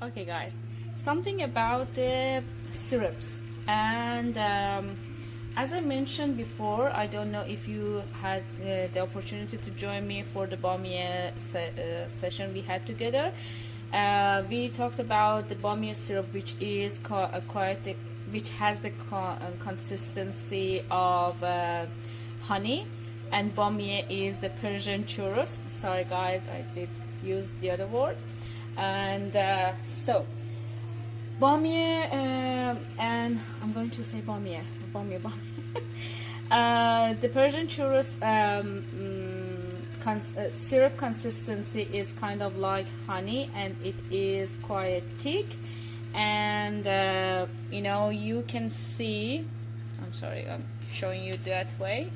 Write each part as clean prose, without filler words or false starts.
Okay guys, something about the syrups, and as I mentioned before, I don't know if you had the opportunity to join me for the Bamiye session we had together. We talked about the Bamiye syrup, which is which has the consistency of honey, and Bamiye is the Persian churros. Sorry guys, I did use the other word. And so Bamiye, and I'm going to say Bamiye. The Persian churros syrup consistency is kind of like honey, and it is quite thick, and you know, you can see, I'm sorry, I'm showing you that way.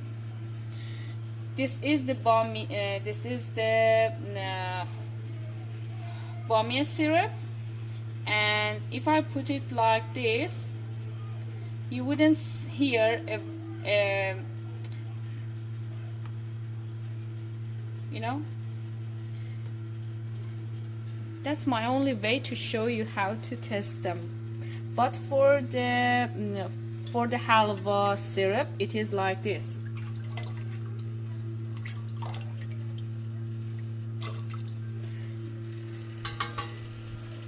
This is the Bamiye, this is the Bamiye syrup, and if I put it like this, you wouldn't hear you know, that's my only way to show you how to test them. But for the halva syrup, it is like this.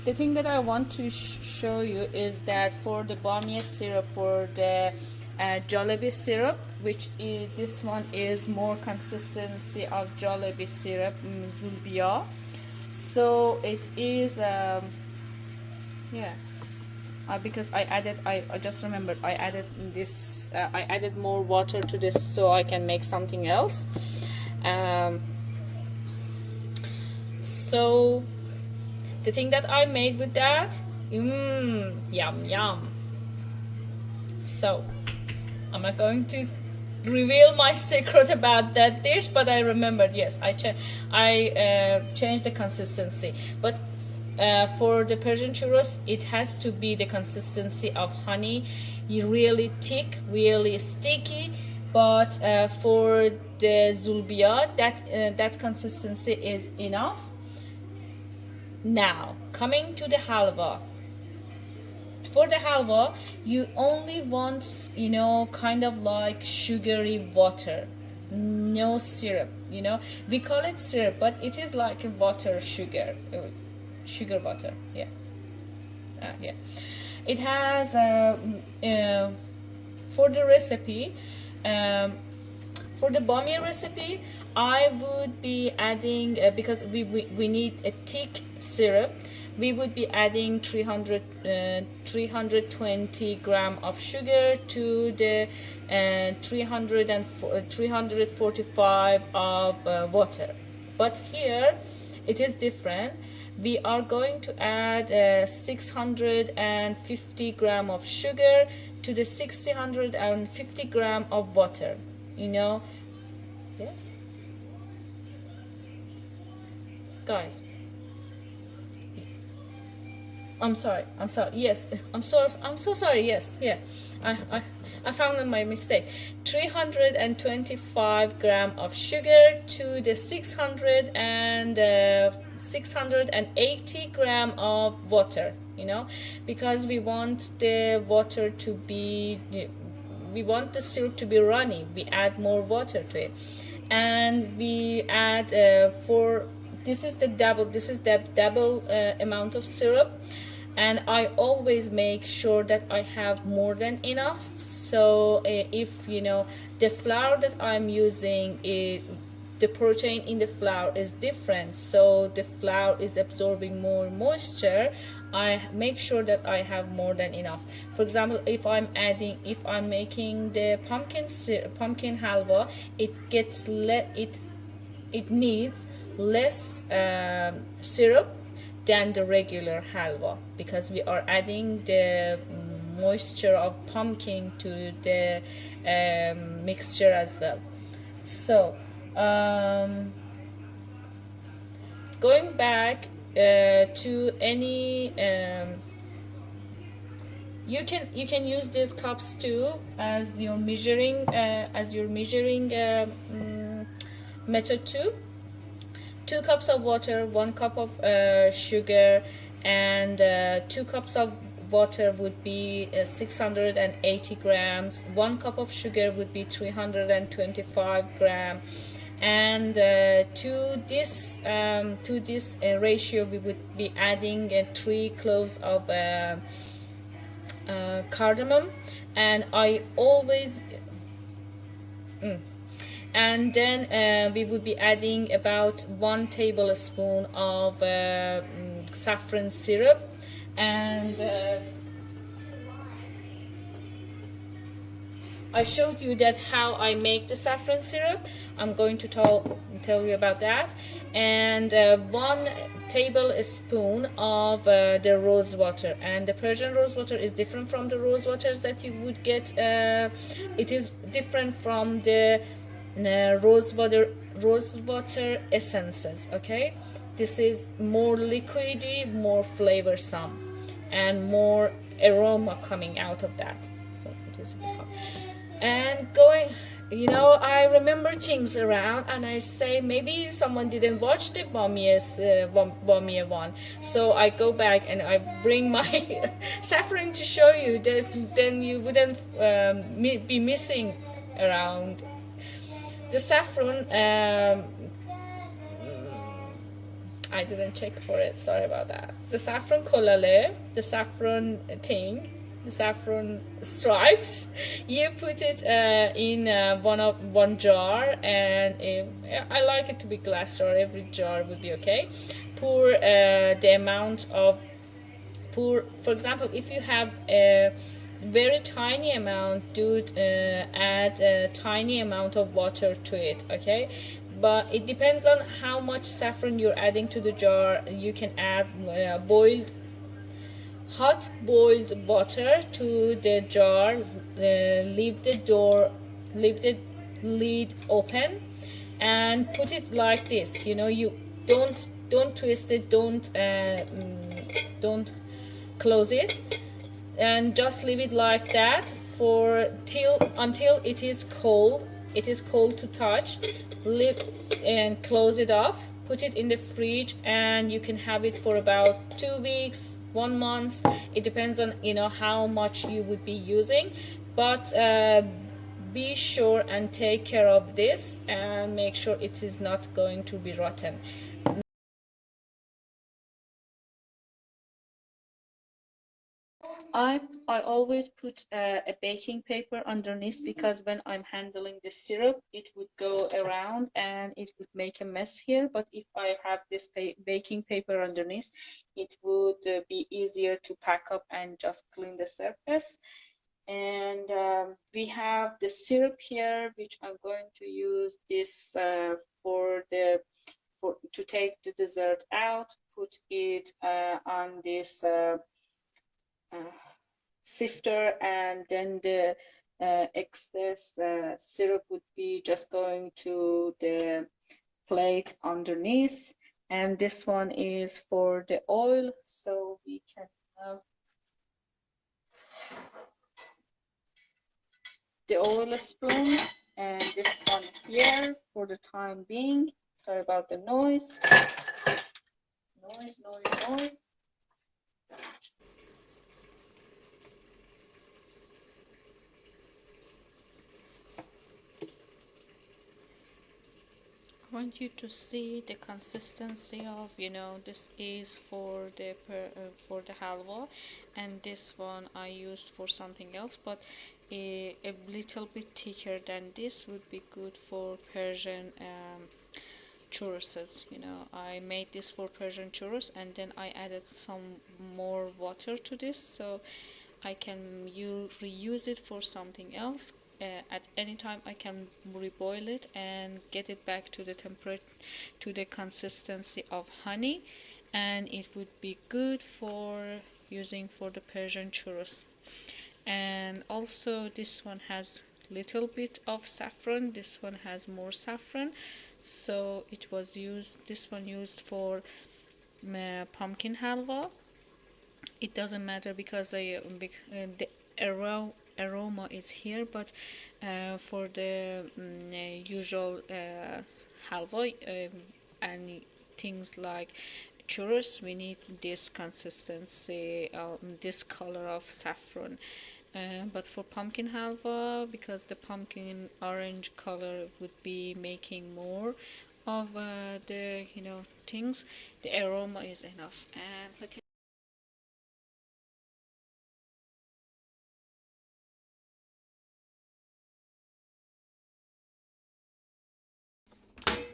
The thing that I want to show you is that for the Bamiye syrup, for the Jalebi syrup, which is, this one is more consistency of Jalebi syrup, Zولبیا. So it is yeah, because I just remembered I added this, I added more water to this so I can make something else. So the thing that I made with that, yum yum. So I'm not going to reveal my secret about that dish, but I remembered, yes, I changed the consistency. But for the Persian churros, it has to be the consistency of honey, really thick, really sticky. But for the Zولبیا, that consistency is enough. Now, coming to the halva. For the halva, you only want, you know, kind of like sugary water, no syrup, you know. We call it syrup, but it is like a water, sugar water, yeah. Yeah. It has, for the recipe, for the Bamiye recipe, I would be adding, because we need a thick syrup, we would be adding 320 gram of sugar to the 345 of water. But here it is different. We are going to add 650 gram of sugar to the 650 gram of water, you know. Yes guys, I'm sorry, yes, I'm so sorry, yes, yeah, I found my mistake. 325 gram of sugar to the 680 gram of water, you know, because we want the water to be, we want the syrup to be runny, we add more water to it. And we add this is the double amount of syrup, and I always make sure that I have more than enough. So if you know the flour that I'm using, the protein in the flour is different, so the flour is absorbing more moisture, I make sure that I have more than enough. For example, if I'm making the pumpkin halwa, it needs less syrup than the regular halwa, because we are adding the moisture of pumpkin to the mixture as well. So going back to any, you can use these cups too as your measuring method too. 2 cups of water, 1 cup of sugar, and 2 cups of water would be 680 grams. 1 cup of sugar would be 325 grams. And to this ratio, we would be adding 3 cloves of cardamom, and I always and then we would be adding about 1 tablespoon of saffron syrup, and I showed you that how I make the saffron syrup. I'm going to tell you about that. And 1 tablespoon of the rose water. And the Persian rose water is different from the rose waters that you would get. It is different from the rose water essences. Okay, this is more liquidy, more flavorsome, and more aroma coming out of that. So it is a bit hot. And I remember things around, and I say maybe someone didn't watch the Baamiye one, so I go back and I bring my saffron to show you. Then you wouldn't be missing around the saffron. I didn't check for it, sorry about that. The saffron kolale, the saffron thing, the saffron stripes, you put it in one jar, and I like it to be glass jar. Every jar would be okay. Pour the amount of for example, if you have a very tiny amount, add a tiny amount of water to it. Okay, but it depends on how much saffron you're adding to the jar. You can add hot boiled water to the jar. Leave the lid open, and put it like this. You don't twist it, don't close it, and just leave it like that until it is cold. It is cold to touch. And close it off. Put it in the fridge, and you can have it for about 2 weeks, 1 month. It depends on how much you would be using, but be sure and take care of this and make sure it is not going to be rotten. I always put a baking paper underneath, because when I'm handling the syrup, it would go around and it would make a mess here. But if I have this baking paper underneath, it would be easier to pack up and just clean the surface. And we have the syrup here, which I'm going to use this to take the dessert out. Put it on this sifter, and then the excess syrup would be just going to the plate underneath. And this one is for the oil, so we can have the oil spoon, and this one here for the time being. Sorry about the noise. Noise. I want you to see the consistency of, this is for the halwa, and this one I used for something else, but a little bit thicker than this would be good for Persian churros. I made this for Persian churros, and then I added some more water to this, so I can reuse it for something else. At any time I can reboil it and get it back to the to the consistency of honey, and it would be good for using for the Persian churros. And also this one has little bit of saffron, this one has more saffron, so this one used for pumpkin halwa. It doesn't matter because the aroma is here, but for the usual halwa and things like churros, we need this consistency, this color of saffron. But for pumpkin halva, because the pumpkin orange color would be making more of the things, the aroma is enough. And look at,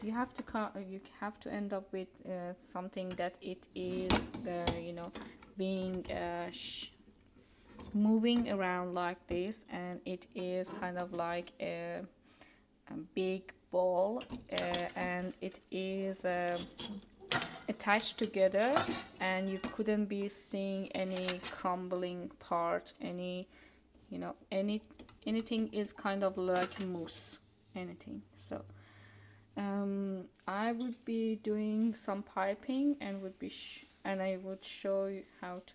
you have to end up with something that it is being moving around like this, and it is kind of like a big ball, and it is attached together, and you couldn't be seeing any crumbling part, anything is kind of like mousse, anything. So I would be doing some piping and I would show you how to